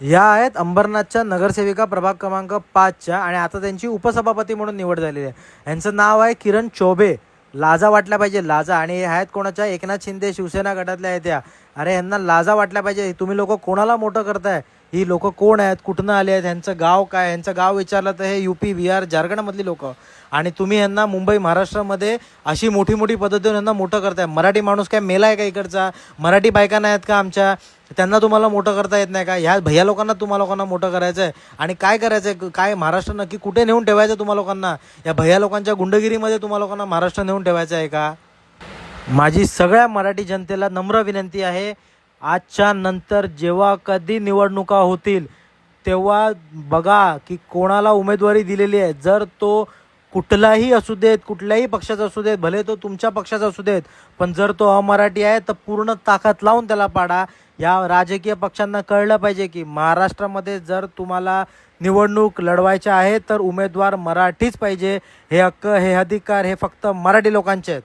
या आहेत अंबरनाथच्या नगरसेविका प्रभाग क्रमांक 5च्या आणि आता त्यांची उपसभापती म्हणून निवड झालेली आहे. यांचं नाव आहे किरण चौबे. लाजा वाटल्या पाहिजे, लाजा. आणि हे आहेत कोणाच्या? एकनाथ शिंदे शिवसेना गटातल्या आहेत त्या. अरे यांना लाजा वाटल्या पाहिजे. तुम्ही लोक कोणाला मोठं करताय? ही लोक कोण आहेत, कुठनं आले आहेत, ह्यांचं गाव काय? ह्यांचं गाव विचारलं तर हे UP बिहार झारखंडमधली लोक. आणि तुम्ही यांना मुंबई महाराष्ट्रामध्ये अशी मोठी मोठी पद्धत देऊन यांना मोठं करताय. मराठी माणूस काय मेला आहे का इकडचा? मराठी बायका नाही आहेत का आमच्या? त्यांना तुम्हाला मोठं करता येत नाही का? ह्या भैया लोकांना तुम्हाला लोकांना मोठं करायचं आहे. आणि काय करायचं आहे? काय महाराष्ट्र नक्की कुठे नेऊन ठेवायचं तुम्हाला लोकांना? या भैया लोकांच्या गुंडगिरीमध्ये तुम्हाला लोकांना महाराष्ट्र नेऊन ठेवायचं आहे का? माझी सगळ्या मराठी जनतेला नम्र विनंती आहे, आजच्या नंतर जेव्हा कधी निवडणुका होतील तेव्हा बघा की कोणाला उमेदवारी दिलेली आहे. जर तो कुठलाही असू देत, कुठल्याही पक्षाचा असू देत, भले तो तुमच्या पक्षाचा असू देत, पण जर तो अमराठी आहे तर पूर्ण ताकद लावून त्याला पाडा. या राजकीय पक्षांना कळलं पाहिजे की महाराष्ट्रामध्ये जर तुम्हाला निवडणूक लढवायच्या आहे तर उमेदवार मराठीच पाहिजे. हे हक्क, हे अधिकार हे फक्त मराठी लोकांचे आहेत.